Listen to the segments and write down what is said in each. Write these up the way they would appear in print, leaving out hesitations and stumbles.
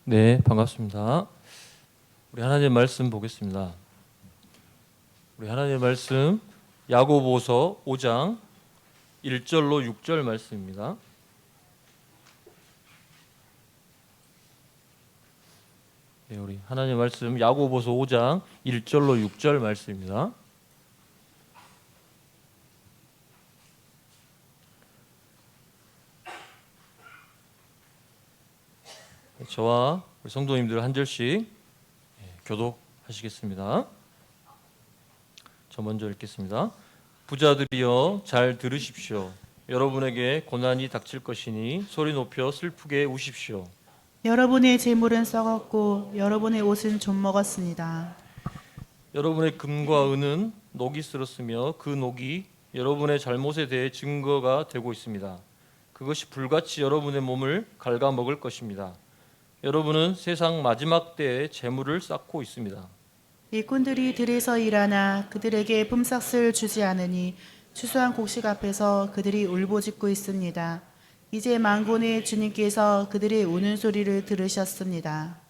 네, 반갑습니다. 우리 하나님의 말씀 보겠습니다. 우리 하나님의 말씀 야고보서 5장 1절로 6절 말씀입니다. 네, 우리 하나님의 말씀 야고보서 5장 1절로 6절 말씀입니다. 저와 우리 성도님들 한 절씩 교독하시겠습니다. 저 먼저 읽겠습니다. 부자들이여 잘 들으십시오. 여러분에게 고난이 닥칠 것이니 소리 높여 슬프게 우십시오. 여러분의 재물은 썩었고 여러분의 옷은 좀 먹었습니다. 여러분의 금과 은은 녹이 쓸었으며 그 녹이 여러분의 잘못에 대해 증거가 되고 있습니다. 그것이 불같이 여러분의 몸을 갉아먹을 것입니다. 여러분은 세상 마지막 때에 재물을 쌓고 있습니다. 일꾼들이 들에서 일하나 그들에게 품삯을 주지 않으니 추수한 곡식 앞에서 그들이 울부짖고 있습니다. 이제 만군의 주님께서 그들의 우는 소리를 들으셨습니다.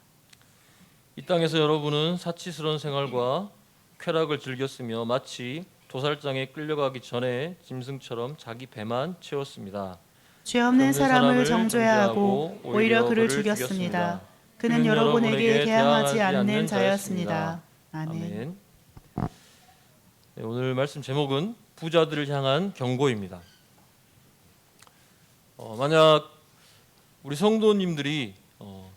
이 땅에서 여러분은 사치스러운 생활과 쾌락을 즐겼으며 마치 도살장에 끌려가기 전에 짐승처럼 자기 배만 채웠습니다. 죄 없는 사람을 정죄해야 하고 오히려 그를 죽였습니다. 그는 여러분에게 대항하지 않는 자였습니다. 아멘. 네, 오늘 말씀 제목은 부자들을 향한 경고입니다. 만약 우리 성도님들이 뭐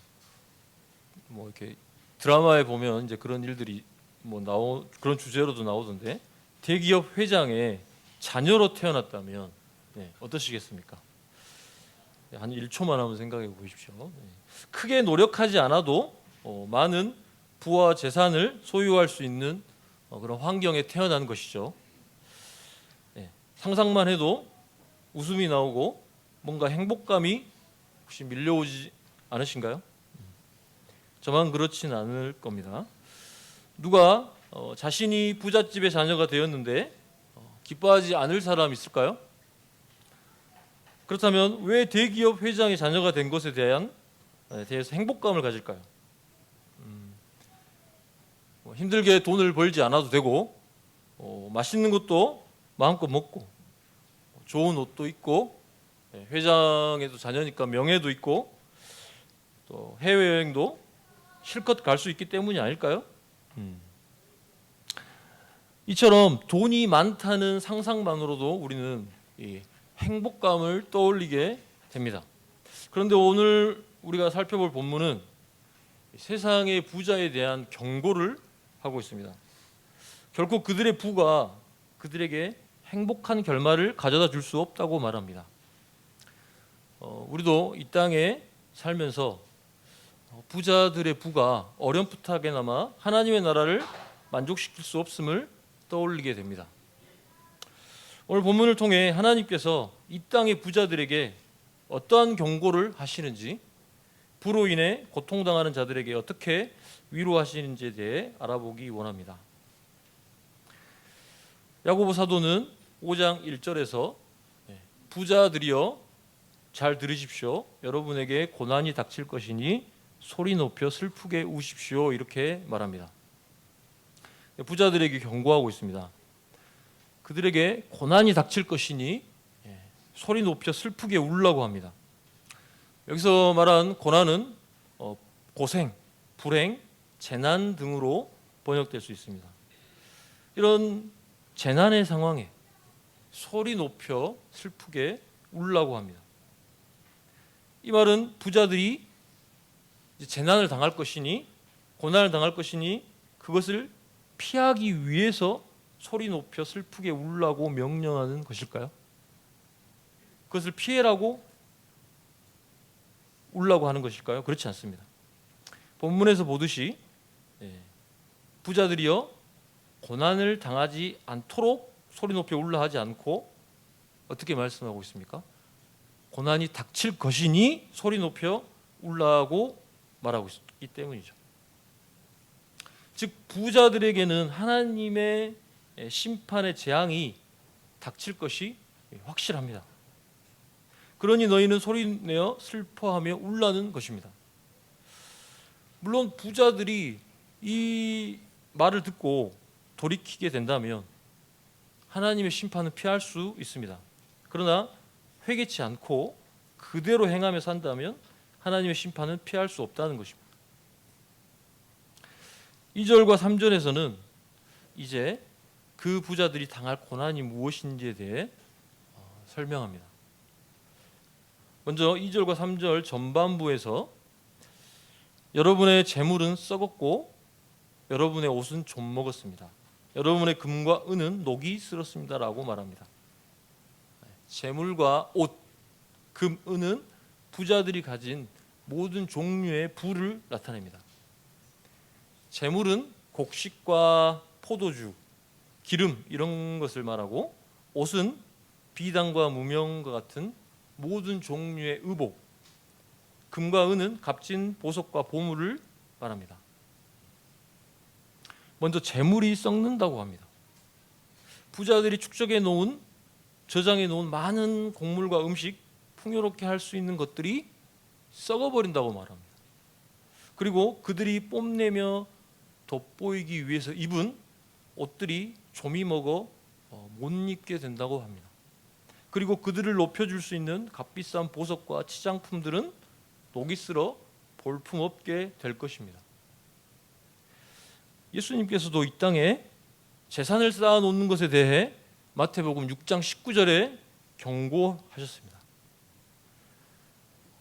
이렇게 드라마에 보면 이제 그런 일들이 그런 주제로도 나오던데, 대기업 회장의 자녀로 태어났다면 어떠시겠습니까? 한 1초만 한번 생각해 보십시오. 크게 노력하지 않아도 많은 부와 재산을 소유할 수 있는 그런 환경에 태어난 것이죠. 상상만 해도 웃음이 나오고 뭔가 행복감이 혹시 밀려오지 않으신가요? 저만 그렇진 않을 겁니다. 누가 자신이 부잣집의 자녀가 되었는데 기뻐하지 않을 사람 있을까요? 그렇다면 왜 대기업 회장의 자녀가 된 것에 대해서 행복감을 가질까요? 힘들게 돈을 벌지 않아도 되고 맛있는 것도 마음껏 먹고 좋은 옷도 입고 회장에도 자녀니까 명예도 있고 또 해외여행도 실컷 갈 수 있기 때문이 아닐까요? 이처럼 돈이 많다는 상상만으로도 우리는 이 행복감을 떠올리게 됩니다. 그런데 오늘 우리가 살펴볼 본문은 세상의 부자에 대한 경고를 하고 있습니다. 결코 그들의 부가 그들에게 행복한 결말을 가져다 줄 수 없다고 말합니다. 우리도 이 땅에 살면서 부자들의 부가 어렴풋하게나마 하나님의 나라를 만족시킬 수 없음을 떠올리게 됩니다. 오늘 본문을 통해 하나님께서 이 땅의 부자들에게 어떠한 경고를 하시는지, 부로 인해 고통당하는 자들에게 어떻게 위로하시는지에 대해 알아보기 원합니다. 야고보 사도는 5장 1절에서 부자들이여 잘 들으십시오. 여러분에게 고난이 닥칠 것이니 소리 높여 슬프게 우십시오. 이렇게 말합니다. 부자들에게 경고하고 있습니다. 그들에게 고난이 닥칠 것이니 소리 높여 슬프게 울라고 합니다. 여기서 말한 고난은 고생, 불행, 재난 등으로 번역될 수 있습니다. 이런 재난의 상황에 소리 높여 슬프게 울라고 합니다. 이 말은 부자들이 재난을 당할 것이니, 고난을 당할 것이니 그것을 피하기 위해서 소리 높여 슬프게 울라고 명령하는 것일까요? 그것을 피해라고 울라고 하는 것일까요? 그렇지 않습니다. 본문에서 보듯이 부자들이여 고난을 당하지 않도록 소리 높여 울라 하지 않고 어떻게 말씀하고 있습니까? 고난이 닥칠 것이니 소리 높여 울라고 말하고 있기 때문이죠. 즉 부자들에게는 하나님의 심판의 재앙이 닥칠 것이 확실합니다. 그러니 너희는 소리내어 슬퍼하며 울라는 것입니다. 물론 부자들이 이 말을 듣고 돌이키게 된다면 하나님의 심판은 피할 수 있습니다. 그러나 회개치 않고 그대로 행하며 산다면 하나님의 심판은 피할 수 없다는 것입니다. 2절과 3절에서는 이제 그 부자들이 당할 고난이 무엇인지에 대해 설명합니다. 먼저 2절과 3절 전반부에서 여러분의 재물은 썩었고 여러분의 옷은 좀 먹었습니다. 여러분의 금과 은은 녹이 쓸었습니다라고 말합니다. 재물과 옷, 금, 은은 부자들이 가진 모든 종류의 부를 나타냅니다. 재물은 곡식과 포도주, 기름 이런 것을 말하고, 옷은 비단과 무명과 같은 모든 종류의 의복, 금과 은은 값진 보석과 보물을 말합니다. 먼저 재물이 썩는다고 합니다. 부자들이 축적해 놓은, 저장해 놓은 많은 곡물과 음식, 풍요롭게 할 수 있는 것들이 썩어버린다고 말합니다. 그리고 그들이 뽐내며 돋보이기 위해서 입은 옷들이 좀이 먹어 못 입게 된다고 합니다. 그리고 그들을 높여줄 수 있는 값비싼 보석과 치장품들은 녹이 쓸어 볼품없게 될 것입니다. 예수님께서도 이 땅에 재산을 쌓아놓는 것에 대해 마태복음 6장 19절에 경고하셨습니다.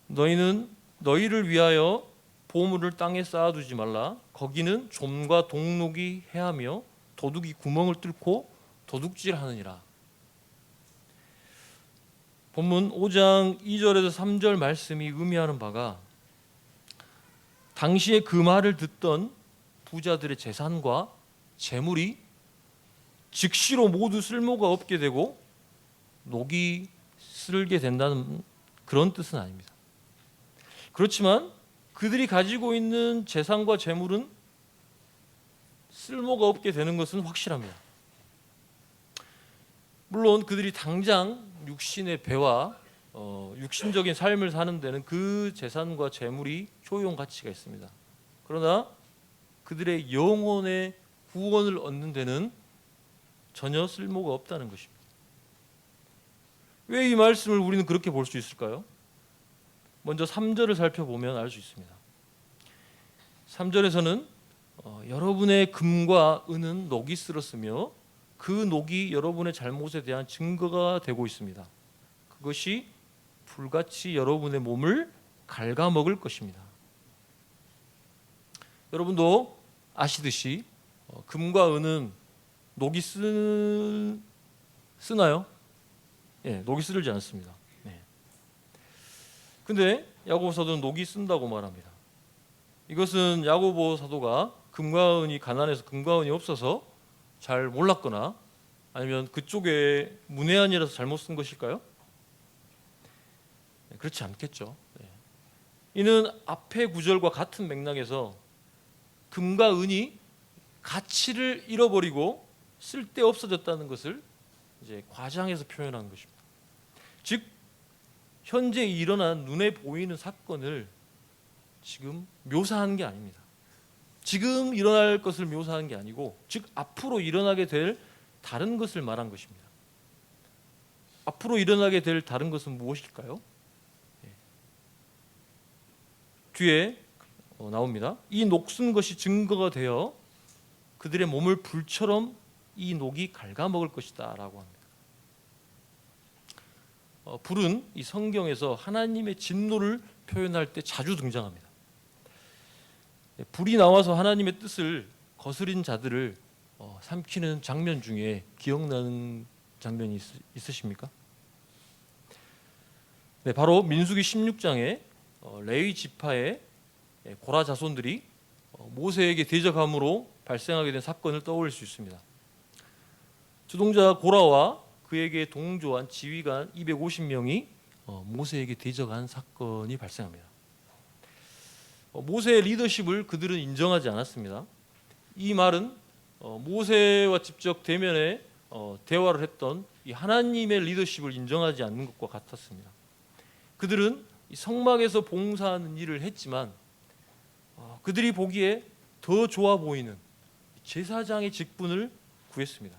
너희는 너희를 위하여 보물을 땅에 쌓아두지 말라. 거기는 좀과 동록이 해하며 도둑이 구멍을 뚫고 도둑질하느니라. 본문 5장 2절에서 3절 말씀이 의미하는 바가, 당시에 그 말을 듣던 부자들의 재산과 재물이 즉시로 모두 쓸모가 없게 되고 녹이 슬게 된다는 그런 뜻은 아닙니다. 그렇지만 그들이 가지고 있는 재산과 재물은 쓸모가 없게 되는 것은 확실합니다. 물론 그들이 당장 육신의 배와 육신적인 삶을 사는 데는 그 재산과 재물이 효용 가치가 있습니다. 그러나 그들의 영혼의 구원을 얻는 데는 전혀 쓸모가 없다는 것입니다. 왜 이 말씀을 우리는 그렇게 볼 수 있을까요? 먼저 3절을 살펴보면 알 수 있습니다. 3절에서는 여러분의 금과 은은 녹이 쓸었으며 그 녹이 여러분의 잘못에 대한 증거가 되고 있습니다. 그것이 불같이 여러분의 몸을 갉아먹을 것입니다. 여러분도 아시듯이 금과 은은 녹이 쓰나요? 예, 녹이 쓰지 않습니다. 근데 야고보 사도는 녹이 쓴다고 말합니다. 이것은 야고보 사도가 금과 은이 가난해서 금과 은이 없어서 잘 몰랐거나 아니면 그쪽에 문외한이라서 잘못 쓴 것일까요? 그렇지 않겠죠. 이는 앞의 구절과 같은 맥락에서 금과 은이 가치를 잃어버리고 쓸데 없어졌다는 것을 이제 과장해서 표현한 것입니다. 즉 현재 일어난 눈에 보이는 사건을 지금 묘사한 게 아닙니다. 지금 일어날 것을 묘사한 게 아니고, 즉 앞으로 일어나게 될 다른 것을 말한 것입니다. 앞으로 일어나게 될 다른 것은 무엇일까요? 뒤에 나옵니다. 이 녹슨 것이 증거가 되어 그들의 몸을 불처럼 이 녹이 갉아먹을 것이다 라고 합니다. 불은 이 성경에서 하나님의 진노를 표현할 때 자주 등장합니다. 불이 나와서 하나님의 뜻을 거스린 자들을 삼키는 장면 중에 기억나는 장면이 있으십니까? 네, 바로 민수기 16장에 레위 지파의 고라 자손들이 모세에게 대적함으로 발생하게 된 사건을 떠올릴 수 있습니다. 주동자 고라와 그에게 동조한 지휘관 250명이 모세에게 대적한 사건이 발생합니다. 모세의 리더십을 그들은 인정하지 않았습니다. 이 말은 모세와 직접 대면에 대화를 했던 이 하나님의 리더십을 인정하지 않는 것과 같았습니다. 그들은 이 성막에서 봉사하는 일을 했지만 그들이 보기에 더 좋아 보이는 제사장의 직분을 구했습니다.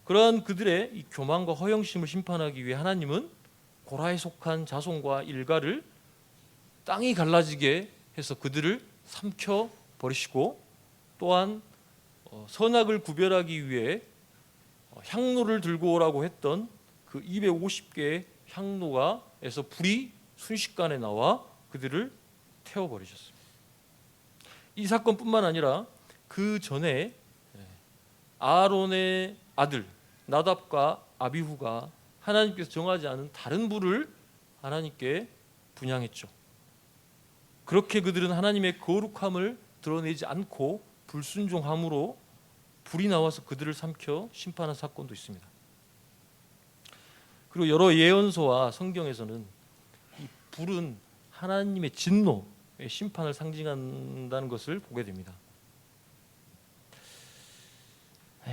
그러한 그들의 이 교만과 허영심을 심판하기 위해 하나님은 고라에 속한 자손과 일가를 땅이 갈라지게 해서 그들을 삼켜 버리시고, 또한 선악을 구별하기 위해 향로를 들고 오라고 했던 그 250개의 향로가에서 불이 순식간에 나와 그들을 태워버리셨습니다. 이 사건뿐만 아니라 그 전에 아론의 아들 나답과 아비후가 하나님께서 정하지 않은 다른 불을 하나님께 분향했죠. 그렇게 그들은 하나님의 거룩함을 드러내지 않고 불순종함으로 불이 나와서 그들을 삼켜 심판한 사건도 있습니다. 그리고 여러 예언서와 성경에서는 이 불은 하나님의 진노의 심판을 상징한다는 것을 보게 됩니다.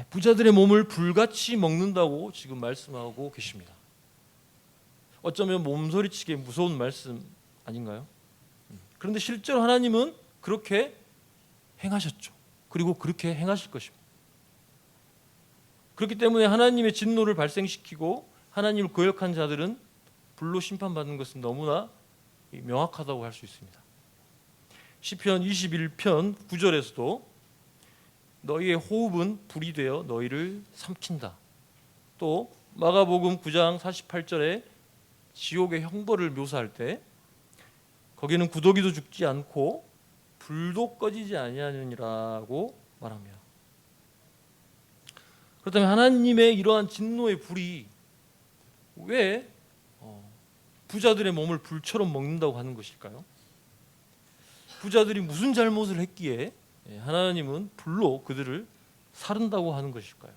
부자들의 몸을 불같이 먹는다고 지금 말씀하고 계십니다. 어쩌면 몸소리치게 무서운 말씀 아닌가요? 그런데 실제로 하나님은 그렇게 행하셨죠. 그리고 그렇게 행하실 것입니다. 그렇기 때문에 하나님의 진노를 발생시키고 하나님을 거역한 자들은 불로 심판받는 것은 너무나 명확하다고 할 수 있습니다. 시편 21편 9절에서도 너희의 호흡은 불이 되어 너희를 삼킨다. 또 마가복음 9장 48절에 지옥의 형벌을 묘사할 때 거기는 구더기도 죽지 않고 불도 꺼지지 아니하느니라고 말합니다. 그렇다면 하나님의 이러한 진노의 불이 왜 부자들의 몸을 불처럼 먹는다고 하는 것일까요? 부자들이 무슨 잘못을 했기에 하나님은 불로 그들을 사른다고 하는 것일까요?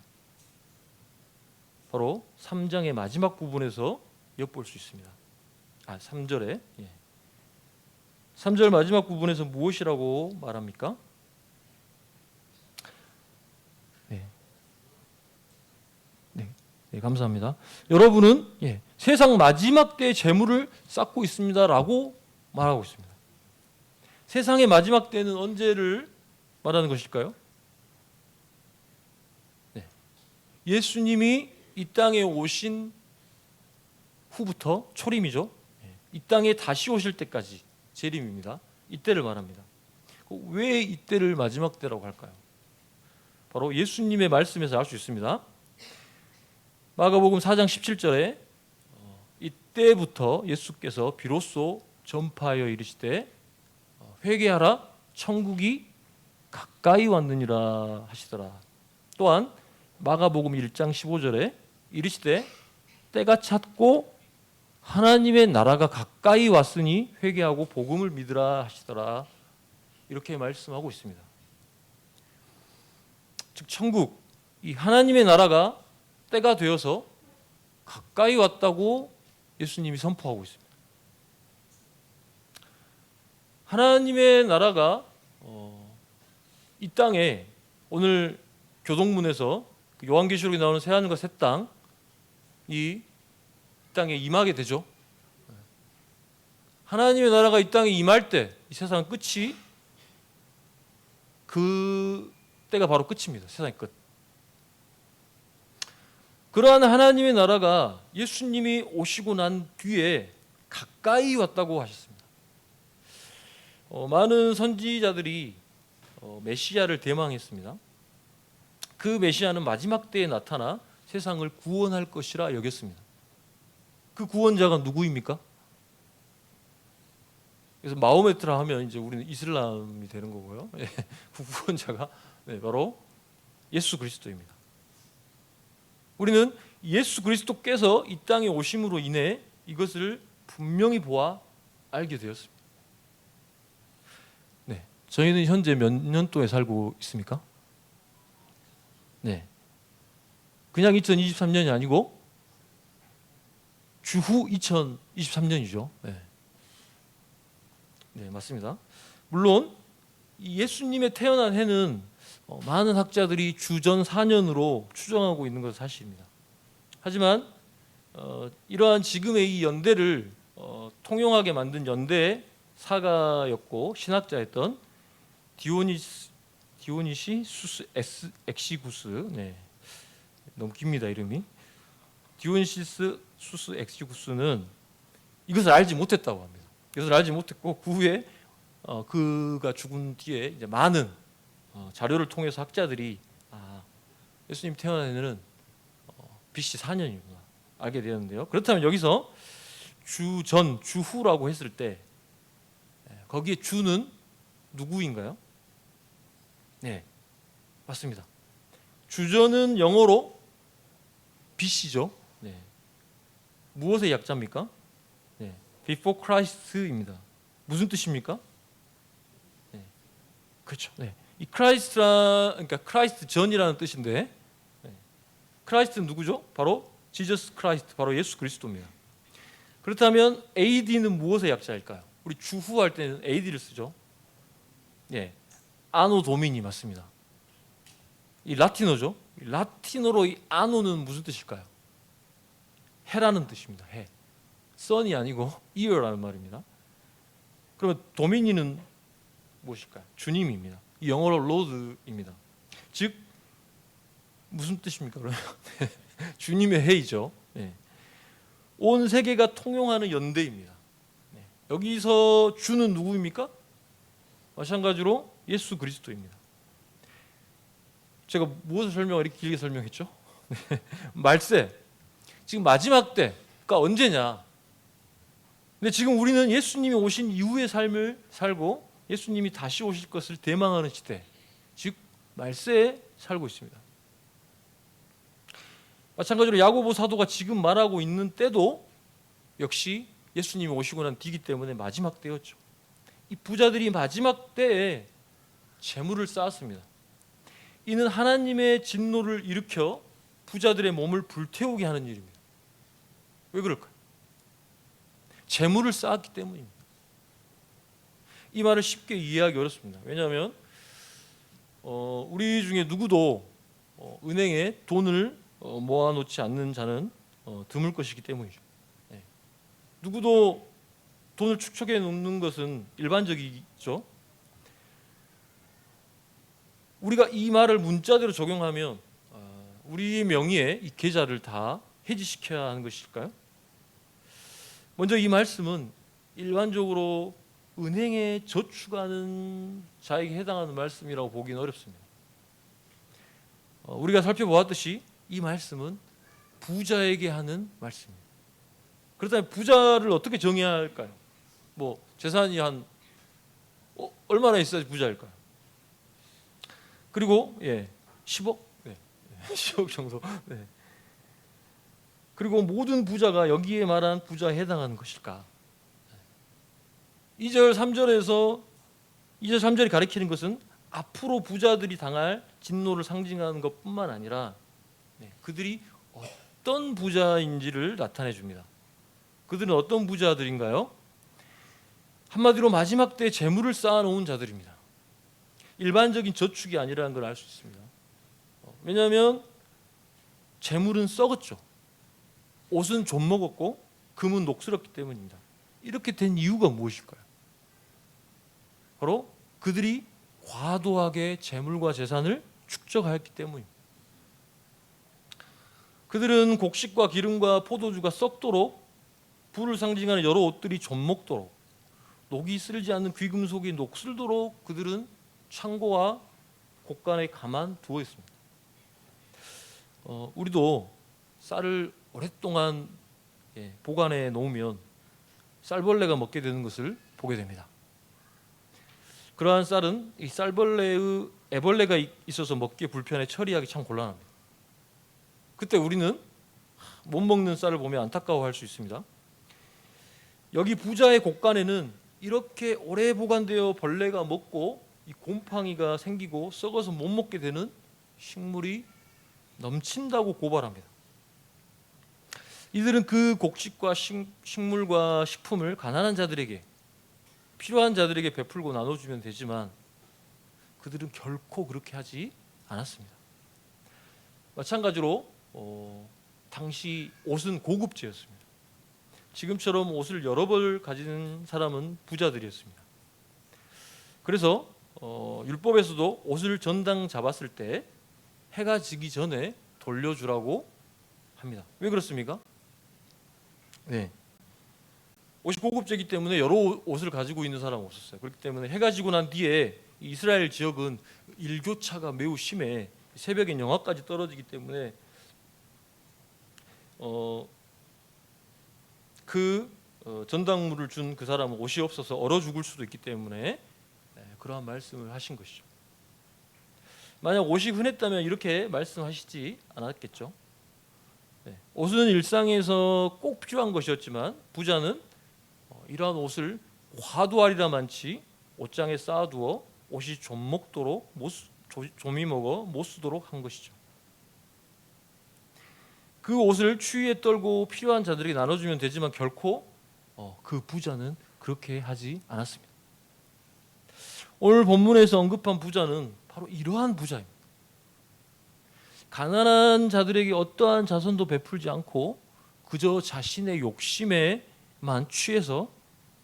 바로 3장의 마지막 부분에서 엿볼 수 있습니다. 3절에 3절 마지막 부분에서 무엇이라고 말합니까? 네, 감사합니다. 여러분은 세상 마지막 때의 재물을 쌓고 있습니다라고 말하고 있습니다. 세상의 마지막 때는 언제를 말하는 것일까요? 예수님이 이 땅에 오신 후부터 초림이죠. 이 땅에 다시 오실 때까지 재림입니다. 이때를 말합니다. 왜 이때를 마지막 때라고 할까요? 바로 예수님의 말씀에서 알 수 있습니다. 마가복음 4장 17절에 이때부터 예수께서 비로소 전파하여 이르시되 회개하라 천국이 가까이 왔느니라 하시더라. 또한 마가복음 1장 15절에 이르시되 때가 찼고 하나님의 나라가 가까이 왔으니 회개하고 복음을 믿으라 하시더라. 이렇게 말씀하고 있습니다. 즉 천국, 이 하나님의 나라가 때가 되어서 가까이 왔다고 예수님이 선포하고 있습니다. 하나님의 나라가 이 땅에 오늘 교동문에서 요한계시록에 나오는 새하늘과 새 땅, 이 땅에 임하게 되죠. 하나님의 나라가 이 땅에 임할 때 이 세상 끝이 그 때가 바로 끝입니다. 세상의 끝. 그러한 하나님의 나라가 예수님이 오시고 난 뒤에 가까이 왔다고 하셨습니다. 많은 선지자들이 메시아를 대망했습니다. 그 메시아는 마지막 때에 나타나 세상을 구원할 것이라 여겼습니다. 그 구원자가 누구입니까? 그래서 마호메트라 하면 이제 우리는 이슬람이 되는 거고요. 그 구원자가 바로 예수 그리스도입니다. 우리는 예수 그리스도께서 이 땅에 오심으로 인해 이것을 분명히 보아 알게 되었습니다. 저희는 현재 몇 년도에 살고 있습니까? 그냥 2023년이 아니고 주후 2023년이죠. 맞습니다. 물론 이 예수님의 태어난 해는 많은 학자들이 주전 4년으로 추정하고 있는 것은 사실입니다. 하지만 이러한 지금의 이 연대를 통용하게 만든 연대의 사가였고 신학자였던 디오니시수스 엑시구스, 네, 너무 깁니다 이름이. 디오니시스 수스 엑시구스는 이것을 알지 못했다고 합니다. 이것을 알지 못했고 그 후에 그가 죽은 뒤에 이제 많은 자료를 통해서 학자들이 예수님 태어난 해는 BC 4년이구나 알게 되었는데요. 그렇다면 여기서 주전, 주후라고 했을 때 거기에 주는 누구인가요? 네, 맞습니다. 주전은 영어로 BC죠. 네. 무엇의 약자입니까? 네. Before Christ입니다. 무슨 뜻입니까? 네. 그렇죠. 네. 이 그러니까 크라이스트 전이라는 뜻인데, 네. 크라이스트는 누구죠? 바로 지저스 크라이스트, 바로 예수 그리스도입니다. 그렇다면 AD는 무엇의 약자일까요? 우리 주후할 때는 AD를 쓰죠. 예, 아노 도미니 맞습니다. 이 라틴어죠. 라틴어로 이 아노는 무슨 뜻일까요? 해라는 뜻입니다. 해. 선이 아니고 이어라는 말입니다. 그러면 도미니는 무엇일까요? 주님입니다. 이 영어로 로드입니다. 즉 무슨 뜻입니까? 그러면 주님의 해이죠. 네. 온 세계가 통용하는 연대입니다. 네. 여기서 주는 누구입니까? 마찬가지로 예수 그리스도입니다. 제가 무엇을 설명을 이렇게 길게 설명했죠? 말세. 지금 마지막 때가 언제냐? 근데 지금 우리는 예수님이 오신 이후의 삶을 살고 예수님이 다시 오실 것을 대망하는 시대, 즉 말세에 살고 있습니다. 마찬가지로 야고보 사도가 지금 말하고 있는 때도 역시 예수님이 오시고 난 뒤이기 때문에 마지막 때였죠. 이 부자들이 마지막 때에 재물을 쌓았습니다. 이는 하나님의 진노를 일으켜 부자들의 몸을 불태우게 하는 일입니다. 왜 그럴까요? 재물을 쌓았기 때문입니다. 이 말을 쉽게 이해하기 어렵습니다. 왜냐하면 우리 중에 누구도 은행에 돈을 모아놓지 않는 자는 드물 것이기 때문이죠. 네. 누구도 돈을 축적해 놓는 것은 일반적이죠. 우리가 이 말을 문자대로 적용하면 우리 명의의 이 계좌를 다 해지시켜야 하는 것일까요? 먼저 이 말씀은 일반적으로 은행에 저축하는 자에게 해당하는 말씀이라고 보기는 어렵습니다. 우리가 살펴보았듯이 이 말씀은 부자에게 하는 말씀입니다. 그렇다면 부자를 어떻게 정해야 할까요? 뭐 재산이 한 얼마나 있어야 부자일까요? 그리고 10억? 네. 10억 정도. 네. 그리고 모든 부자가 여기에 말한 부자에 해당하는 것일까? 2절 3절이 가리키는 것은 앞으로 부자들이 당할 진노를 상징하는 것뿐만 아니라 그들이 어떤 부자인지를 나타내 줍니다. 그들은 어떤 부자들인가요? 한마디로 마지막 때 재물을 쌓아놓은 자들입니다. 일반적인 저축이 아니라는 걸 알 수 있습니다. 왜냐하면 재물은 썩었죠. 옷은 좀 먹었고 금은 녹슬었기 때문입니다. 이렇게 된 이유가 무엇일까요? 바로 그들이 과도하게 재물과 재산을 축적하였기 때문입니다. 그들은 곡식과 기름과 포도주가 썩도록 부를 상징하는 여러 옷들이 좀 먹도록 녹이 슬지 않는 귀금속이 녹슬도록 그들은 창고와 곳간에 가만 두어 있습니다. 우리도 쌀을 오랫동안 보관해 놓으면 쌀벌레가 먹게 되는 것을 보게 됩니다. 그러한 쌀은 이 쌀벌레의 애벌레가 있어서 먹기에 불편해 처리하기 참 곤란합니다. 그때 우리는 못 먹는 쌀을 보면 안타까워할 수 있습니다. 여기 부자의 곳간에는 이렇게 오래 보관되어 벌레가 먹고 이 곰팡이가 생기고 썩어서 못 먹게 되는 식물이 넘친다고 고발합니다. 이들은 그 곡식과 식물과 식품을 가난한 자들에게 필요한 자들에게 베풀고 나눠주면 되지만 그들은 결코 그렇게 하지 않았습니다. 마찬가지로 당시 옷은 고급재였습니다. 지금처럼 옷을 여러 벌 가지는 사람은 부자들이었습니다. 그래서 율법에서도 옷을 전당 잡았을 때 해가 지기 전에 돌려주라고 합니다. 왜 그렇습니까? 네. 옷이 고급지기 때문에 여러 옷을 가지고 있는 사람은 없었어요. 그렇기 때문에 해가 지고 난 뒤에 이스라엘 지역은 일교차가 매우 심해 새벽에 영하까지 떨어지기 때문에 전당물을 준 그 사람은 옷이 없어서 얼어 죽을 수도 있기 때문에 그러한 말씀을 하신 것이죠. 만약 옷이 흔했다면 이렇게 말씀하시지 않았겠죠. 옷은 일상에서 꼭 필요한 것이었지만 부자는 이러한 옷을 화두아리라 많지 옷장에 쌓아두어 옷이 좀이 먹어 못 쓰도록 한 것이죠. 그 옷을 추위에 떨고 필요한 자들에게 나눠주면 되지만 결코 그 부자는 그렇게 하지 않았습니다. 오늘 본문에서 언급한 부자는 바로 이러한 부자입니다. 가난한 자들에게 어떠한 자선도 베풀지 않고 그저 자신의 욕심에만 취해서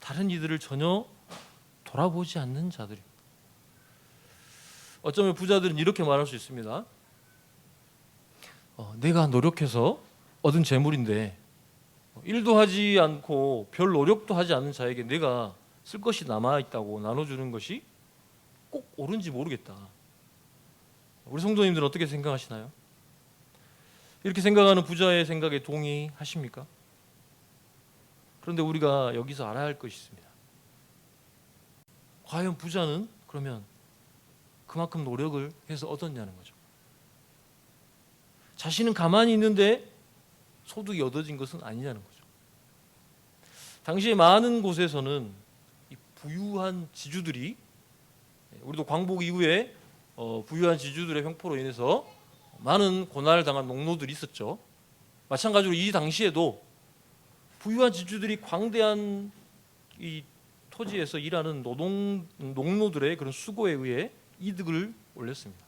다른 이들을 전혀 돌아보지 않는 자들입니다. 어쩌면 부자들은 이렇게 말할 수 있습니다. 내가 노력해서 얻은 재물인데 일도 하지 않고 별 노력도 하지 않는 자에게 내가 쓸 것이 남아있다고 나눠주는 것이 꼭 옳은지 모르겠다. 우리 성도님들은 어떻게 생각하시나요? 이렇게 생각하는 부자의 생각에 동의하십니까? 그런데 우리가 여기서 알아야 할 것이 있습니다. 과연 부자는 그러면 그만큼 노력을 해서 얻었냐는 거죠. 자신은 가만히 있는데 소득이 얻어진 것은 아니냐는 거죠. 당시에 많은 곳에서는 이 부유한 지주들이, 우리도 광복 이후에 부유한 지주들의 횡포로 인해서 많은 고난을 당한 농노들이 있었죠. 마찬가지로 이 당시에도 부유한 지주들이 광대한 이 토지에서 일하는 농노들의 그런 수고에 의해 이득을 올렸습니다.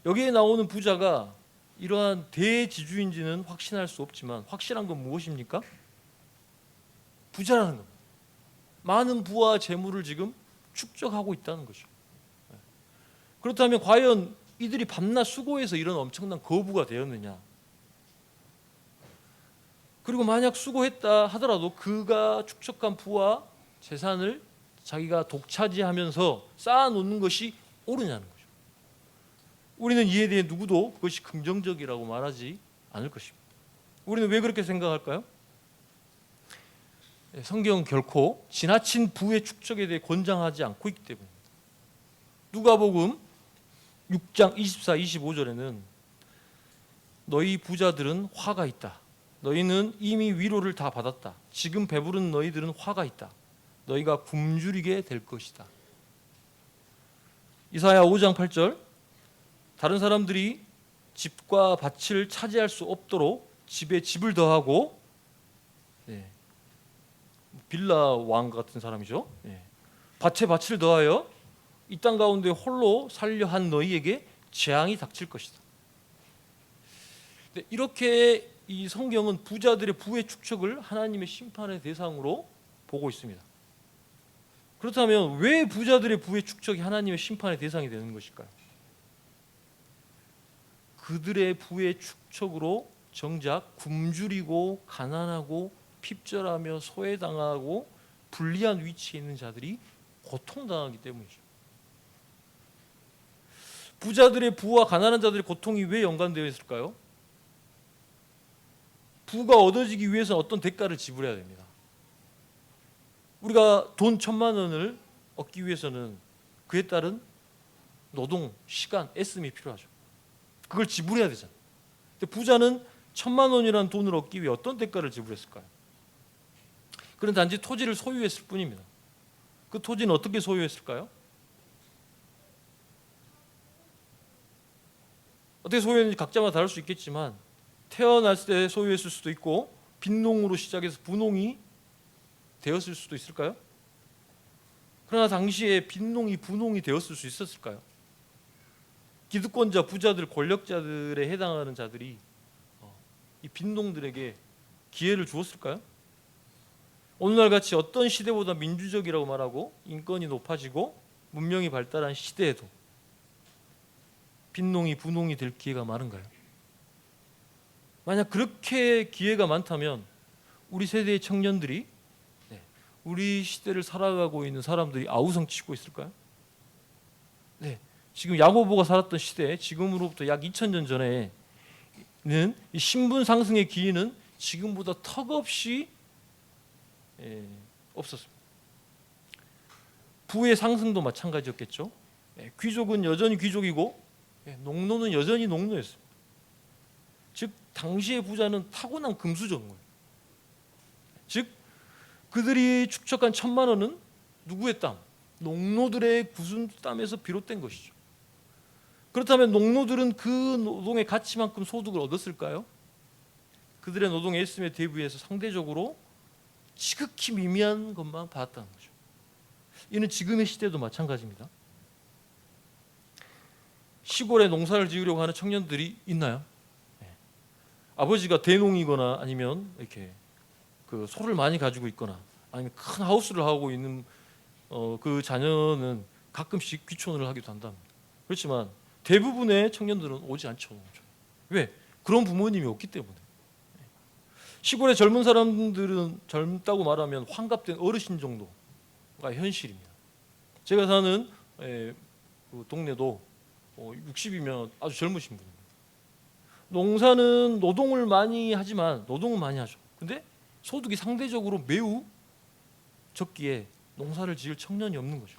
여기에 나오는 부자가 이러한 대지주인지는 확신할 수 없지만 확실한 건 무엇입니까? 부자라는 겁니다. 많은 부와 재물을 지금 축적하고 있다는 거죠. 그렇다면 과연 이들이 밤낮 수고해서 이런 엄청난 거부가 되었느냐? 그리고 만약 수고했다 하더라도 그가 축적한 부와 재산을 자기가 독차지하면서 쌓아놓는 것이 옳으냐는 거죠. 우리는 이에 대해 누구도 그것이 긍정적이라고 말하지 않을 것입니다. 우리는 왜 그렇게 생각할까요? 성경은 결코 지나친 부의 축적에 대해 권장하지 않고 있기 때문입니다. 누가복음 6장 24, 25절에는 너희 부자들은 화가 있다. 너희는 이미 위로를 다 받았다. 지금 배부른 너희들은 화가 있다. 너희가 굶주리게 될 것이다. 이사야 5장 8절 다른 사람들이 집과 밭을 차지할 수 없도록 집에 집을 더하고 빌라 왕 같은 사람이죠. 밭에 밭을 더하여 이 땅 가운데 홀로 살려 한 너희에게 재앙이 닥칠 것이다. 이렇게 이 성경은 부자들의 부의 축적을 하나님의 심판의 대상으로 보고 있습니다. 그렇다면 왜 부자들의 부의 축적이 하나님의 심판의 대상이 되는 것일까요? 그들의 부의 축적으로 정작 굶주리고 가난하고 핍절하며 소외당하고 불리한 위치에 있는 자들이 고통당하기 때문이죠. 부자들의 부와 가난한 자들의 고통이 왜 연관되어 있을까요? 부가 얻어지기 위해서 어떤 대가를 지불해야 됩니다. 우리가 돈 1,000만 원을 얻기 위해서는 그에 따른 노동, 시간, 애씀이 필요하죠. 그걸 지불해야 되잖아요. 근데 부자는 1,000만 원이라는 돈을 얻기 위해 어떤 대가를 지불했을까요? 그는 단지 토지를 소유했을 뿐입니다. 그 토지는 어떻게 소유했을까요? 어떻게 소유했는지 각자마다 다를 수 있겠지만 태어났을 때 소유했을 수도 있고 빈농으로 시작해서 부농이 되었을 수도 있을까요? 그러나 당시에 빈농이 부농이 되었을 수 있었을까요? 기득권자, 부자들, 권력자들에 해당하는 자들이 이 빈농들에게 기회를 주었을까요? 오늘날 같이 어떤 시대보다 민주적이라고 말하고 인권이 높아지고 문명이 발달한 시대에도 빈농이 부농이 될 기회가 많은가요? 만약 그렇게 기회가 많다면 우리 세대의 청년들이 우리 시대를 살아가고 있는 사람들이 아우성치고 있을까요? 네, 지금 야고보가 살았던 시대, 지금으로부터 약 2000년 전에는 이 신분 상승의 기회는 지금보다 턱없이 없었습니다. 부의 상승도 마찬가지였겠죠. 귀족은 여전히 귀족이고 농노는 여전히 농노였습니다. 즉 당시의 부자는 타고난 금수저인 거예요. 즉 그들이 축적한 1000만 원은 누구의 땀? 농노들의 구순 땀에서 비롯된 것이죠. 그렇다면 농노들은 그 노동의 가치만큼 소득을 얻었을까요? 그들의 노동의 애씀에 대비해서 상대적으로 지극히 미미한 것만 받았다는 거죠. 이는 지금의 시대도 마찬가지입니다. 시골에 농사를 지으려고 하는 청년들이 있나요? 아버지가 대농이거나 아니면 이렇게 그 소를 많이 가지고 있거나 아니면 큰 하우스를 하고 있는 그 자녀는 가끔씩 귀촌을 하기도 한답니다. 그렇지만 대부분의 청년들은 오지 않죠. 왜? 그런 부모님이 없기 때문에. 시골의 젊은 사람들은 젊다고 말하면 환갑된 어르신 정도가 현실입니다. 제가 사는 그 동네도 60이면 아주 젊으신 분입니다. 농사는 노동을 많이 하지만 노동은 많이 하죠. 근데 소득이 상대적으로 매우 적기에 농사를 지을 청년이 없는 거죠.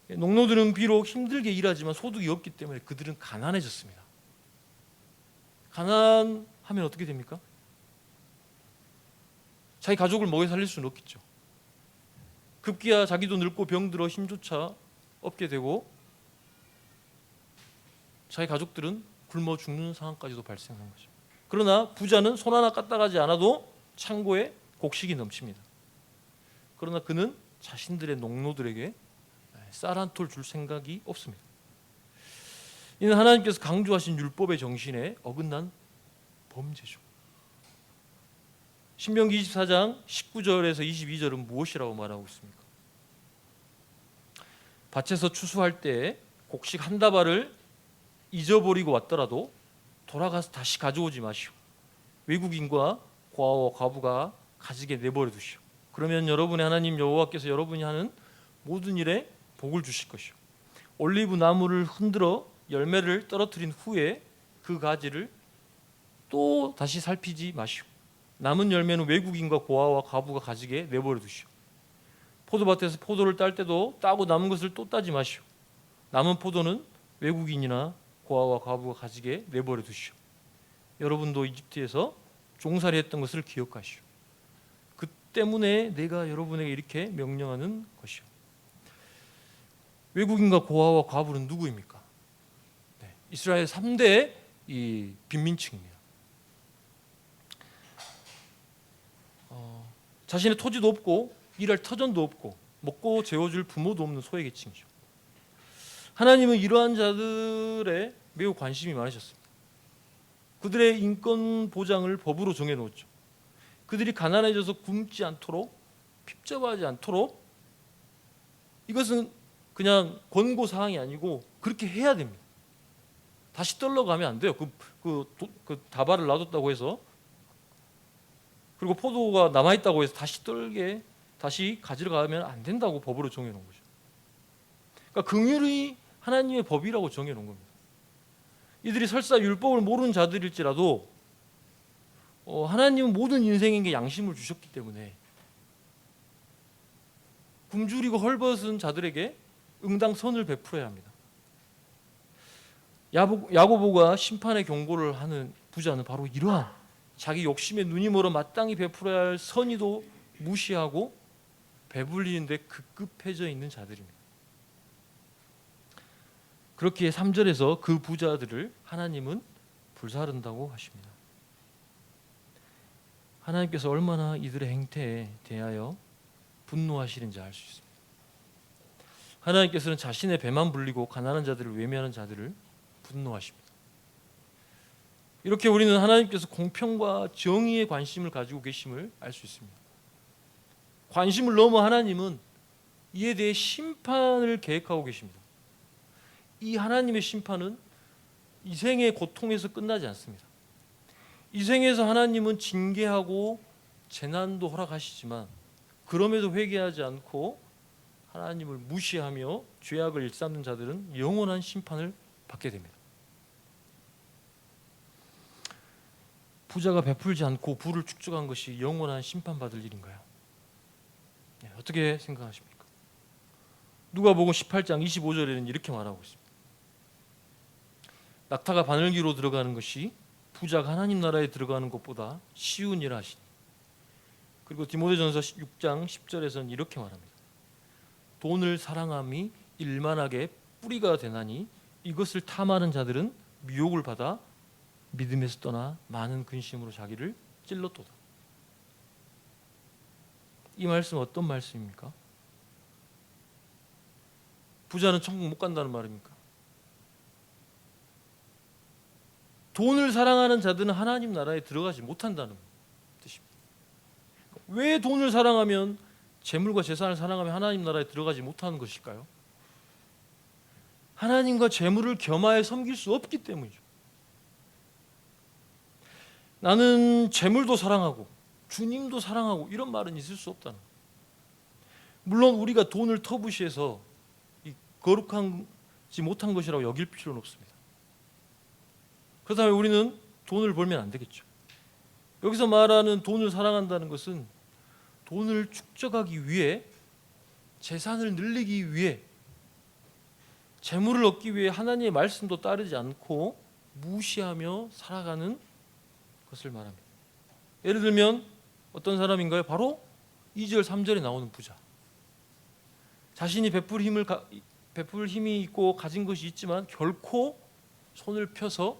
농노들은 비록 힘들게 일하지만 소득이 없기 때문에 그들은 가난해졌습니다. 가난하면 어떻게 됩니까? 자기 가족을 먹여 살릴 수는 없겠죠. 급기야 자기도 늙고 병들어 힘조차 없게 되고 자기 가족들은 굶어 죽는 상황까지도 발생하는 거죠. 그러나 부자는 손 하나 까딱하지 않아도 창고에 곡식이 넘칩니다. 그러나 그는 자신들의 농노들에게 쌀 한 톨 줄 생각이 없습니다. 이는 하나님께서 강조하신 율법의 정신에 어긋난 범죄죠. 신명기 24장 19절에서 22절은 무엇이라고 말하고 있습니까? 밭에서 추수할 때 곡식 한 다발을 잊어버리고 왔더라도 돌아가서 다시 가져오지 마시오. 외국인과 고아와 과부가 가지게 내버려 두시오. 그러면 여러분의 하나님 여호와께서 여러분이 하는 모든 일에 복을 주실 것이오. 올리브 나무를 흔들어 열매를 떨어뜨린 후에 그 가지를 또 다시 살피지 마시오. 남은 열매는 외국인과 고아와 과부가 가지게 내버려 두시오. 포도밭에서 포도를 딸 때도 따고 남은 것을 또 따지 마시오. 남은 포도는 외국인이나 고아와 과부가 가지게 내버려 두시오. 여러분도 이집트에서 종살이했던 것을 기억하시오. 그 때문에 내가 여러분에게 이렇게 명령하는 것이오. 외국인과 고아와 과부는 누구입니까? 이스라엘 3대 이 빈민층입니다. 자신의 토지도 없고 일할 터전도 없고 먹고 재워줄 부모도 없는 소외계층이죠. 하나님은 이러한 자들에 매우 관심이 많으셨습니다. 그들의 인권 보장을 법으로 정해놓았죠. 그들이 가난해져서 굶지 않도록 핍잡하지 않도록 이것은 그냥 권고 사항이 아니고 그렇게 해야 됩니다. 다시 떨러 가면 안 돼요. 그 다발을 놔뒀다고 해서 그리고 포도가 남아있다고 해서 다시 떨게 다시 가지러 가면 안 된다고 법으로 정해놓은 거죠. 그러니까 긍휼이 하나님의 법이라고 정해놓은 겁니다. 이들이 설사 율법을 모르는 자들일지라도 하나님은 모든 인생에게 양심을 주셨기 때문에 굶주리고 헐벗은 자들에게 응당선을 베풀어야 합니다. 야고보가 심판의 경고를 하는 부자는 바로 이러한 자기 욕심에 눈이 멀어 마땅히 베풀어야 할 선의도 무시하고 배불리는데 급급해져 있는 자들입니다. 그렇기에 3절에서 그 부자들을 하나님은 불사른다고 하십니다. 하나님께서 얼마나 이들의 행태에 대하여 분노하시는지 알 수 있습니다. 하나님께서는 자신의 배만 불리고 가난한 자들을 외면하는 자들을 분노하십니다. 이렇게 우리는 하나님께서 공평과 정의에 관심을 가지고 계심을 알 수 있습니다. 관심을 넘어 하나님은 이에 대해 심판을 계획하고 계십니다. 이 하나님의 심판은 이 생의 고통에서 끝나지 않습니다. 이 생에서 하나님은 징계하고 재난도 허락하시지만 그럼에도 회개하지 않고 하나님을 무시하며 죄악을 일삼는 자들은 영원한 심판을 받게 됩니다. 부자가 베풀지 않고 부를 축적한 것이 영원한 심판받을 일인가요? 네, 어떻게 생각하십니까? 누가복음 18장 25절에는 이렇게 말하고 있습니다. 낙타가 바늘기로 들어가는 것이 부자가 하나님 나라에 들어가는 것보다 쉬운 일 하시니. 그리고 디모데전서 6장 10절에서는 이렇게 말합니다. 돈을 사랑함이 일만하게 뿌리가 되나니 이것을 탐하는 자들은 미혹을 받아 믿음에서 떠나 많은 근심으로 자기를 찔렀도다. 이 말씀은 어떤 말씀입니까? 부자는 천국 못 간다는 말입니까? 돈을 사랑하는 자들은 하나님 나라에 들어가지 못한다는 뜻입니다. 왜 돈을 사랑하면, 재물과 재산을 사랑하면 하나님 나라에 들어가지 못하는 것일까요? 하나님과 재물을 겸하여 섬길 수 없기 때문이죠. 나는 재물도 사랑하고 주님도 사랑하고 이런 말은 있을 수 없다는 거예요. 물론 우리가 돈을 터부시해서 거룩하지 못한 것이라고 여길 필요는 없습니다. 그렇다면 우리는 돈을 벌면 안 되겠죠. 여기서 말하는 돈을 사랑한다는 것은 돈을 축적하기 위해, 재산을 늘리기 위해, 재물을 얻기 위해 하나님의 말씀도 따르지 않고 무시하며 살아가는 것을 말합니다. 예를 들면 어떤 사람인가요? 바로 2절 3절에 나오는 부자. 자신이 베풀 힘이 있고 가진 것이 있지만 결코 손을 펴서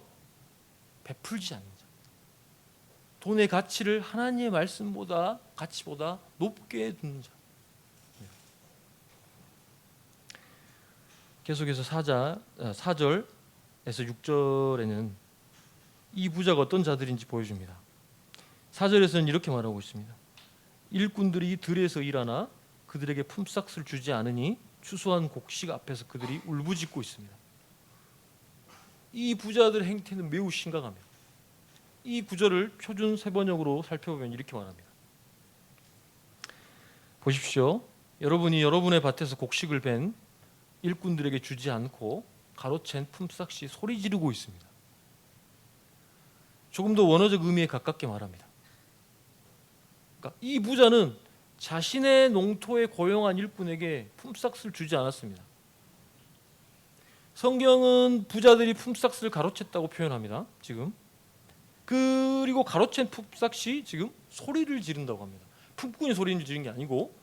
베풀지 않는 자. 돈의 가치를 하나님의 말씀보다, 가치보다 높게 두는 자. 계속해서 4절에서 6절에는 이 부자가 어떤 자들인지 보여줍니다. 4절에서는 이렇게 말하고 있습니다. 일꾼들이 들에서 일하나 그들에게 품삯을 주지 않으니 추수한 곡식 앞에서 그들이 울부짖고 있습니다. 이 부자들의 행태는 매우 심각합니다. 이 구절을 표준 세번역으로 살펴보면 이렇게 말합니다. 보십시오. 여러분이 여러분의 밭에서 곡식을 벤 일꾼들에게 주지 않고 가로챈 품삯이 소리 지르고 있습니다. 조금 더 원어적 의미에 가깝게 말합니다. 그러니까 이 부자는 자신의 농토에 고용한 일꾼에게 품삯을 주지 않았습니다. 성경은 부자들이 품삯을 가로챘다고 표현합니다. 지금. 그리고 가로챈 품삯이 지금 소리를 지른다고 합니다. 품꾼이 소리를 지른 게 아니고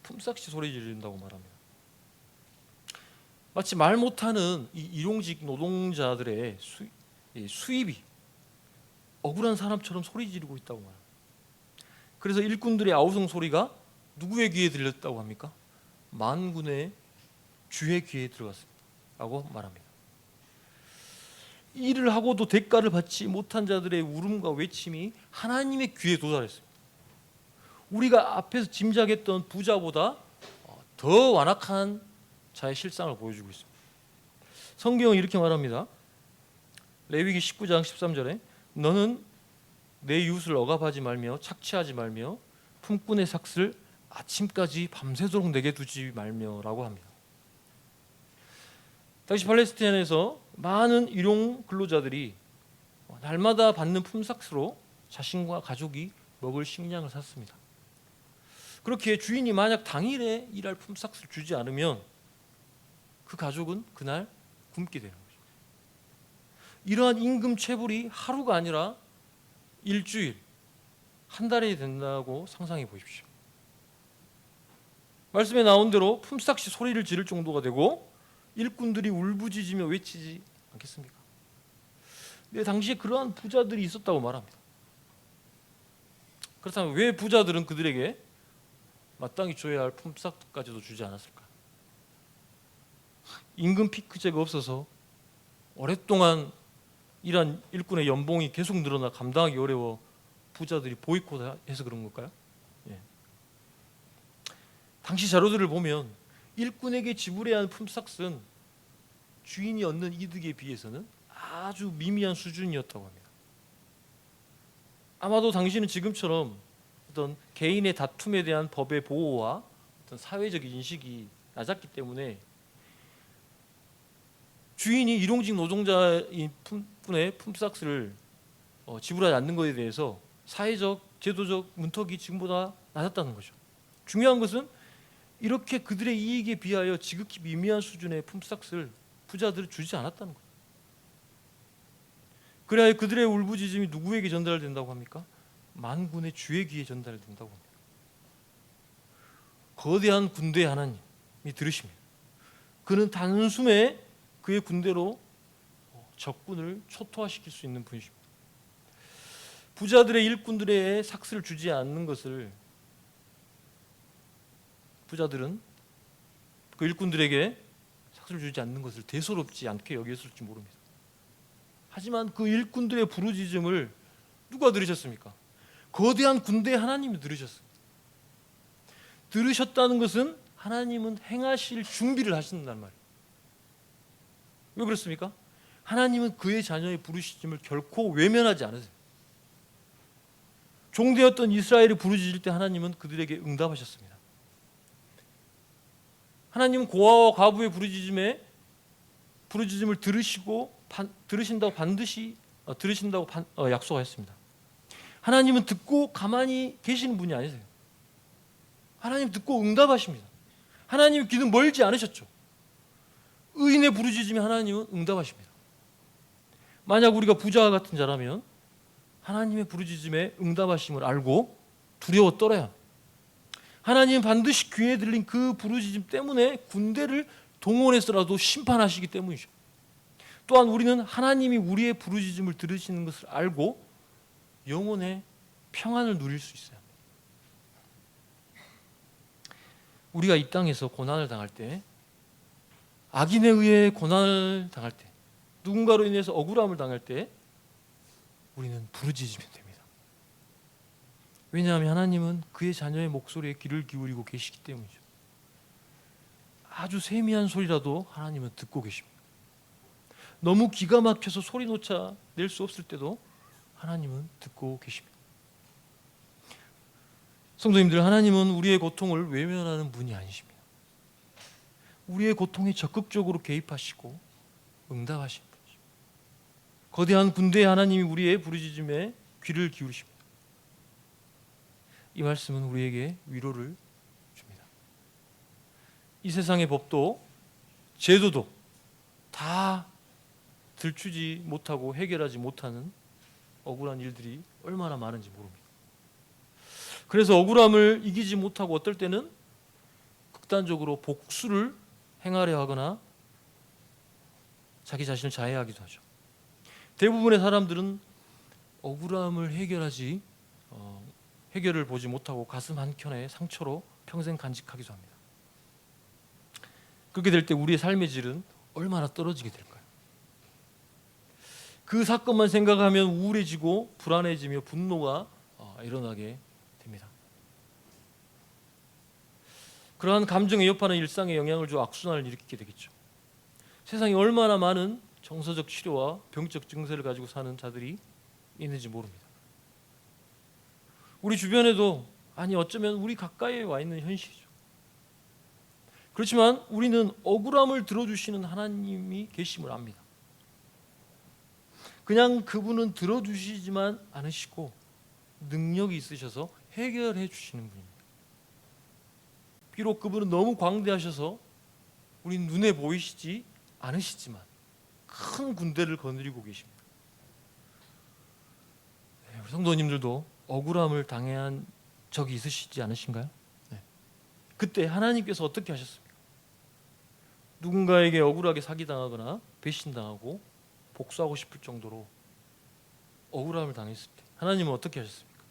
품삯이 소리 지른다고 말합니다. 마치 말 못하는 이 일용직 노동자들의 수입이 억울한 사람처럼 소리 지르고 있다고 말합니다. 그래서 일꾼들의 아우성 소리가 누구의 귀에 들렸다고 합니까? 만군의 주의 귀에 들어갔습니다 라고 말합니다. 일을 하고도 대가를 받지 못한 자들의 울음과 외침이 하나님의 귀에 도달했습니다. 우리가 앞에서 짐작했던 부자보다 더 완악한 자의 실상을 보여주고 있습니다. 성경은 이렇게 말합니다. 레위기 19장 13절에 너는 내 이웃을 억압하지 말며 착취하지 말며 품꾼의 삭슬 아침까지 밤새도록 내게 두지 말며 라고 합니다. 당시 팔레스타인에서 많은 일용 근로자들이 날마다 받는 품삯으로 자신과 가족이 먹을 식량을 샀습니다. 그렇게 주인이 만약 당일에 일할 품삯을 주지 않으면 그 가족은 그날 굶게 되는 거죠. 이러한 임금 체불이 하루가 아니라 일주일, 한 달이 된다고 상상해 보십시오. 말씀에 나온 대로 품삯이 소리를 지를 정도가 되고 일꾼들이 울부짖으며 외치지 않겠습니까? 근데 당시에 그러한 부자들이 있었다고 말합니다. 그렇다면 왜 부자들은 그들에게 마땅히 줘야 할 품삯까지도 주지 않았을까? 임금 피크제가 없어서 오랫동안 이러한 일꾼의 연봉이 계속 늘어나 감당하기 어려워 부자들이 보이콧해서 그런 걸까요? 예. 당시 자료들을 보면 일꾼에게 지불해야 하는 품삯은 주인이 얻는 이득에 비해서는 아주 미미한 수준이었다고 합니다. 아마도 당시는 지금처럼 어떤 개인의 다툼에 대한 법의 보호와 어떤 사회적 인식이 낮았기 때문에 주인이 일용직 노동자인 분의 품삯을 지불하지 않는 것에 대해서 사회적, 제도적 문턱이 지금보다 낮았다는 거죠. 중요한 것은 이렇게 그들의 이익에 비하여 지극히 미미한 수준의 품삯을 부자들은 주지 않았다는 거예요. 그래야 그들의 울부짖음이 누구에게 전달된다고 합니까? 만군의 주의 귀에 전달된다고 합니다. 거대한 군대 하나님이 들으십니다. 그는 단숨에 그의 군대로 적군을 초토화시킬 수 있는 분이십니다. 부자들의 일꾼들의 삭스를 주지 않는 것을 부자들은 그 일꾼들에게 삭스를 주지 않는 것을 대수롭지 않게 여겼을지 모릅니다. 하지만 그 일꾼들의 부르짖음을 누가 들으셨습니까? 거대한 군대 하나님이 들으셨습니다. 들으셨다는 것은 하나님은 행하실 준비를 하신다는 말이에요. 왜 그렇습니까? 하나님은 그의 자녀의 부르짖음을 결코 외면하지 않으세요. 종되었던 이스라엘이 부르짖을 때 하나님은 그들에게 응답하셨습니다. 하나님은 고아와 과부의 부르짖음을 들으신다고 반드시 들으신다고 약속하셨습니다. 하나님은 듣고 가만히 계시는 분이 아니세요. 하나님 듣고 응답하십니다. 하나님의 귀는 멀지 않으셨죠. 의인의 부르짖음에 하나님은 응답하십니다. 만약 우리가 부자와 같은 자라면 하나님의 부르짖음에 응답하심을 알고 두려워 떨어야 합니다. 하나님은 반드시 귀에 들린 그 부르짖음 때문에 군대를 동원해서라도 심판하시기 때문이죠. 또한 우리는 하나님이 우리의 부르짖음을 들으시는 것을 알고 영혼의 평안을 누릴 수 있어요. 우리가 이 땅에서 고난을 당할 때, 악인에 의해 고난을 당할 때, 누군가로 인해서 억울함을 당할 때 우리는 부르짖으면 됩니다. 왜냐하면 하나님은 그의 자녀의 목소리에 귀를 기울이고 계시기 때문이죠. 아주 세미한 소리라도 하나님은 듣고 계십니다. 너무 기가 막혀서 소리조차 낼 수 없을 때도 하나님은 듣고 계십니다. 성도님들, 하나님은 우리의 고통을 외면하는 분이 아니십니다. 우리의 고통에 적극적으로 개입하시고 응답하십니다. 거대한 군대의 하나님이 우리의 부르짖음에 귀를 기울이십니다. 이 말씀은 우리에게 위로를 줍니다. 이 세상의 법도 제도도 다 들추지 못하고 해결하지 못하는 억울한 일들이 얼마나 많은지 모릅니다. 그래서 억울함을 이기지 못하고 어떨 때는 극단적으로 복수를 행하려 하거나 자기 자신을 자해하기도 하죠. 대부분의 사람들은 억울함을 해결을 보지 못하고 가슴 한켠에 상처로 평생 간직하기도 합니다. 그렇게 될 때 우리의 삶의 질은 얼마나 떨어지게 될까요? 그 사건만 생각하면 우울해지고 불안해지며 분노가 일어나게 됩니다. 그러한 감정에 여파는 일상에 영향을 줘 악순환을 일으키게 되겠죠. 세상에 얼마나 많은 정서적 치료와 병적 증세를 가지고 사는 자들이 있는지 모릅니다. 우리 주변에도, 아니 어쩌면 우리 가까이에 와 있는 현실이죠. 그렇지만 우리는 억울함을 들어주시는 하나님이 계심을 압니다. 그냥 그분은 들어주시지만 않으시고 능력이 있으셔서 해결해 주시는 분입니다. 비록 그분은 너무 광대하셔서 우리 눈에 보이시지 않으시지만 큰 군대를 거느리고 계십니다. 우리 성도님들도 억울함을 당한 적이 있으시지 않으신가요? 네. 그때 하나님께서 어떻게 하셨습니까? 누군가에게 억울하게 사기당하거나 배신당하고 복수하고 싶을 정도로 억울함을 당했을 때 하나님은 어떻게 하셨습니까?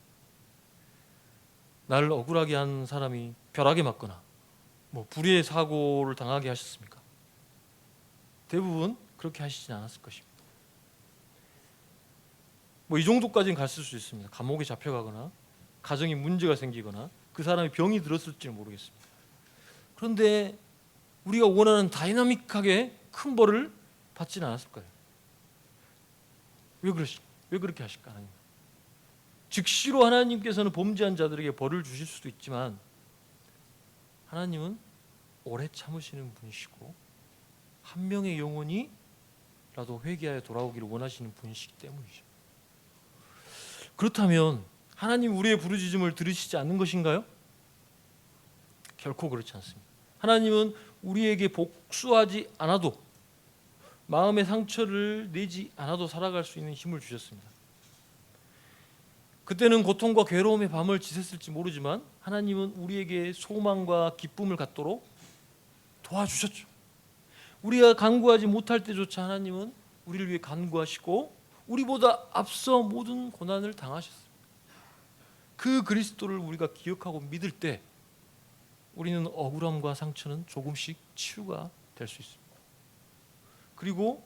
나를 억울하게 한 사람이 벼락에 맞거나 불의의 사고를 당하게 하셨습니까? 대부분 그렇게 하시진 않았을 것입니다. 뭐 이 정도까지는 갔을 수 있습니다. 감옥에 잡혀가거나 가정에 문제가 생기거나 그 사람이 병이 들었을지는 모르겠습니다. 그런데 우리가 원하는 다이나믹하게 큰 벌을 받지는 않았을 거예요. 왜 그렇게 하실까 하나님? 즉시로 하나님께서는 범죄한 자들에게 벌을 주실 수도 있지만 하나님은 오래 참으시는 분이시고 한 명의 영혼이라도 회개하여 돌아오기를 원하시는 분이시기 때문이죠. 그렇다면 하나님 우리의 부르짖음을 들으시지 않는 것인가요? 결코 그렇지 않습니다. 하나님은 우리에게 복수하지 않아도, 마음의 상처를 내지 않아도 살아갈 수 있는 힘을 주셨습니다. 그때는 고통과 괴로움의 밤을 지샜을지 모르지만 하나님은 우리에게 소망과 기쁨을 갖도록 도와주셨죠. 우리가 간구하지 못할 때조차 하나님은 우리를 위해 간구하시고 우리보다 앞서 모든 고난을 당하셨습니다. 그 그리스도를 우리가 기억하고 믿을 때 우리는 억울함과 상처는 조금씩 치유가 될 수 있습니다. 그리고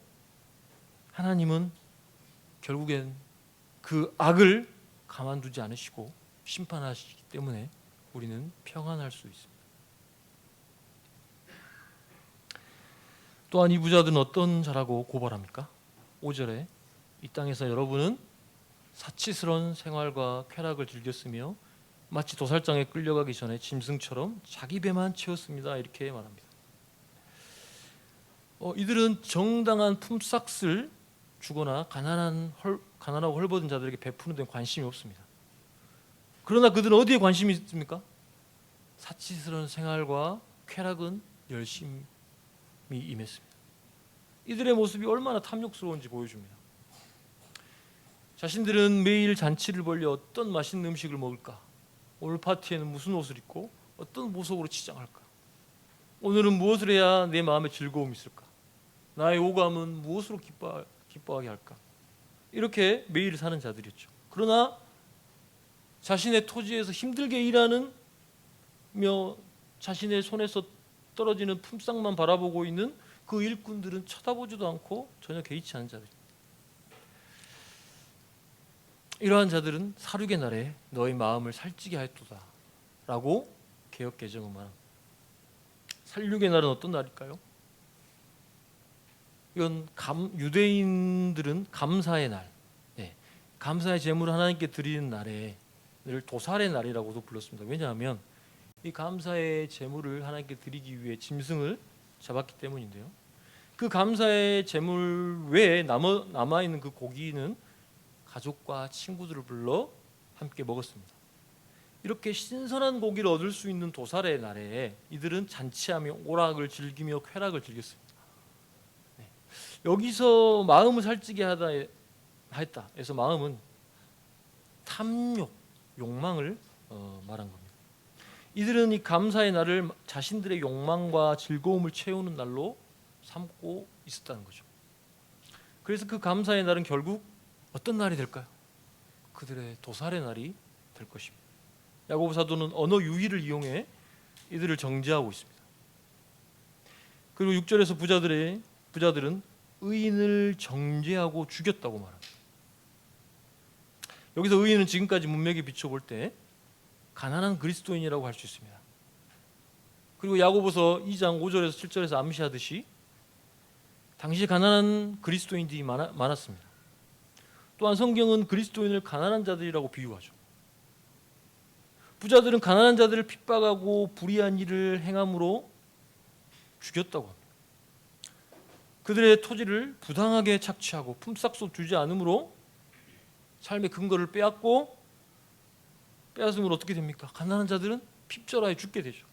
하나님은 결국엔 그 악을 가만두지 않으시고 심판하시기 때문에 우리는 평안할 수 있습니다. 또한 이 부자들은 어떤 자라고 고발합니까? 5절에 이 땅에서 여러분은 사치스러운 생활과 쾌락을 즐겼으며 마치 도살장에 끌려가기 전에 짐승처럼 자기 배만 채웠습니다. 이렇게 말합니다. 이들은 정당한 품삯을 주거나 가난하고 헐벗은 자들에게 베푸는 데 관심이 없습니다. 그러나 그들은 어디에 관심이 있습니까? 사치스러운 생활과 쾌락은 열심히 임했습니다. 이들의 모습이 얼마나 탐욕스러운지 보여줍니다. 자신들은 매일 잔치를 벌려 어떤 맛있는 음식을 먹을까? 오늘 파티에는 무슨 옷을 입고 어떤 모습으로 치장할까? 오늘은 무엇을 해야 내 마음에 즐거움이 있을까? 나의 오감은 무엇으로 기뻐하게 할까? 이렇게 매일 사는 자들이었죠. 그러나 자신의 토지에서 힘들게 일하는 자신의 손에서 떨어지는 품삯만 바라보고 있는 그 일꾼들은 쳐다보지도 않고 전혀 개의치 않은 자들. 이러한 자들은 사륙의 날에 너의 마음을 살찌게 하였도다 라고 개역 개정은 말합니다. 살육의 날은 어떤 날일까요? 이건 유대인들은 감사의 날, 감사의 제물을 하나님께 드리는 날에 늘 도살의 날이라고도 불렀습니다. 왜냐하면 이 감사의 제물을 하나님께 드리기 위해 짐승을 잡았기 때문인데요. 그 감사의 제물 외에 남아있는 그 고기는 가족과 친구들을 불러 함께 먹었습니다. 이렇게 신선한 고기를 얻을 수 있는 도살의 날에 이들은 잔치하며 오락을 즐기며 쾌락을 즐겼습니다. 여기서 마음을 살찌게 하였다 해서 마음은 탐욕, 욕망을 말한 겁니다. 이들은 이 감사의 날을 자신들의 욕망과 즐거움을 채우는 날로 삼고 있었다는 거죠. 그래서 그 감사의 날은 결국 어떤 날이 될까요? 그들의 도살의 날이 될 것입니다. 야고보 사도는 언어 유희를 이용해 이들을 정죄하고 있습니다. 그리고 6절에서 부자들은 의인을 정죄하고 죽였다고 말합니다. 여기서 의인은 지금까지 문맥에 비춰볼 때 가난한 그리스도인이라고 할 수 있습니다. 그리고 야고보서 2장 5절에서 7절에서 암시하듯이 당시 가난한 그리스도인들이 많았습니다. 또한 성경은 그리스도인을 가난한 자들이라고 비유하죠. 부자들은 가난한 자들을 핍박하고 불의한 일을 행함으로 죽였다고 합니다. 그들의 토지를 부당하게 착취하고 품삯도 주지 않으므로 삶의 근거를 빼앗음으로 어떻게 됩니까? 가난한 자들은 핍절하여 죽게 되죠.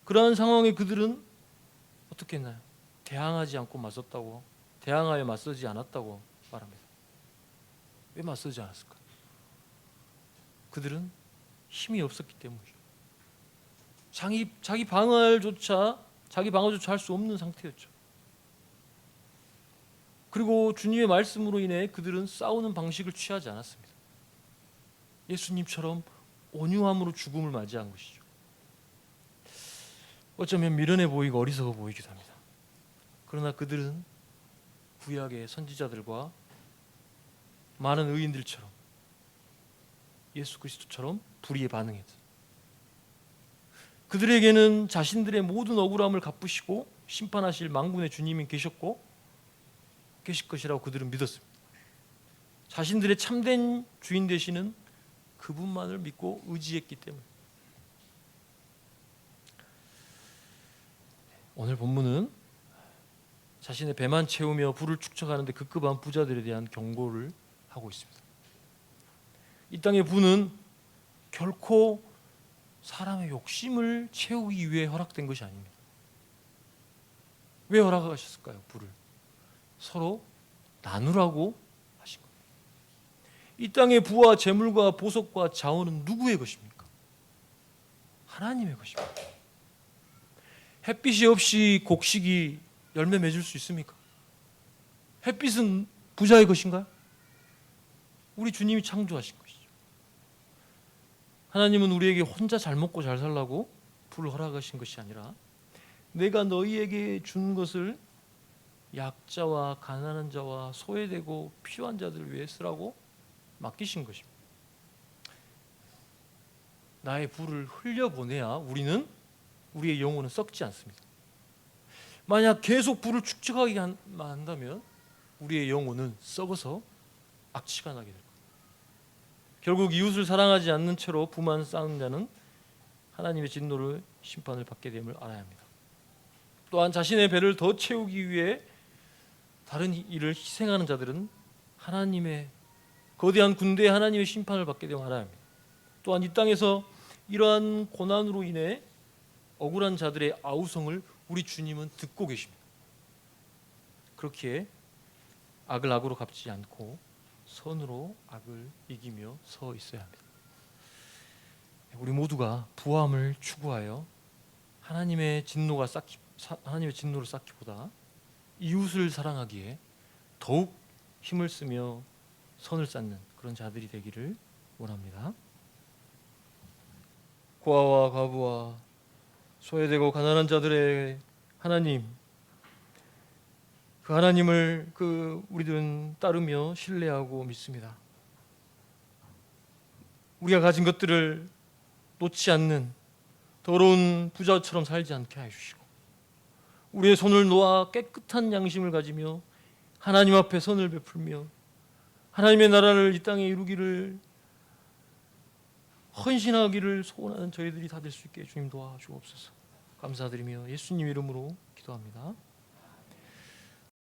그러한 상황에 그들은 어떻게 했나요? 대항하여 맞서지 않았다고 말합니다. 왜 맞서지 않았을까? 그들은 힘이 없었기 때문이죠. 자기 방어조차 할 수 없는 상태였죠. 그리고 주님의 말씀으로 인해 그들은 싸우는 방식을 취하지 않았습니다. 예수님처럼 온유함으로 죽음을 맞이한 것이죠. 어쩌면 미련해 보이고 어리석어 보이기도 합니다. 그러나 그들은 구약의 선지자들과 많은 의인들처럼 예수 그리스도처럼 불의에 반응했다. 그들에게는 자신들의 모든 억울함을 갚으시고 심판하실 만군의 주님이 계실 것이라고 그들은 믿었습니다. 자신들의 참된 주인 되시는 그분만을 믿고 의지했기 때문에. 오늘 본문은 자신의 배만 채우며 부를 축적하는데 급급한 부자들에 대한 경고를 하고 있습니다. 이 땅의 부는 결코 사람의 욕심을 채우기 위해 허락된 것이 아닙니다. 왜 허락하셨을까요? 부를 서로 나누라고 하신 겁니다. 이 땅의 부와 재물과 보석과 자원은 누구의 것입니까? 하나님의 것입니다. 햇빛이 없이 곡식이 열매 맺을 수 있습니까? 햇빛은 부자의 것인가요? 우리 주님이 창조하신 것이죠. 하나님은 우리에게 혼자 잘 먹고 잘 살라고 불을 허락하신 것이 아니라 내가 너희에게 준 것을 약자와 가난한 자와 소외되고 필요한 자들을 위해 쓰라고 맡기신 것입니다. 나의 불을 흘려보내야 우리의 영혼은 썩지 않습니다. 만약 계속 불을 축적하기만 한다면 우리의 영혼은 썩어서 악취가 나게 될 겁니다. 결국 이웃을 사랑하지 않는 채로 부만 쌓는 자는 하나님의 진노를 심판을 받게 됨을 알아야 합니다. 또한 자신의 배를 더 채우기 위해 다른 일을 희생하는 자들은 하나님의 거대한 군대의 하나님의 심판을 받게 됨을 알아야 합니다. 또한 이 땅에서 이러한 고난으로 인해 억울한 자들의 아우성을 우리 주님은 듣고 계십니다. 그렇기에 악을 악으로 갚지 않고 선으로 악을 이기며 서 있어야 합니다. 우리 모두가 부함을 추구하여 하나님의 진노를 쌓기보다 이웃을 사랑하기에 더욱 힘을 쓰며 선을 쌓는 그런 자들이 되기를 원합니다. 고아와 과부와 소외되고 가난한 자들의 하나님, 그 하나님을 우리들은 따르며 신뢰하고 믿습니다. 우리가 가진 것들을 놓지 않는 더러운 부자처럼 살지 않게 해주시고 우리의 손을 놓아 깨끗한 양심을 가지며 하나님 앞에 선을 베풀며 하나님의 나라를 이 땅에 이루기를 헌신하기를 소원하는 저희들이 다 될 수 있게 주님 도와주옵소서. 감사드리며 예수님 이름으로 기도합니다.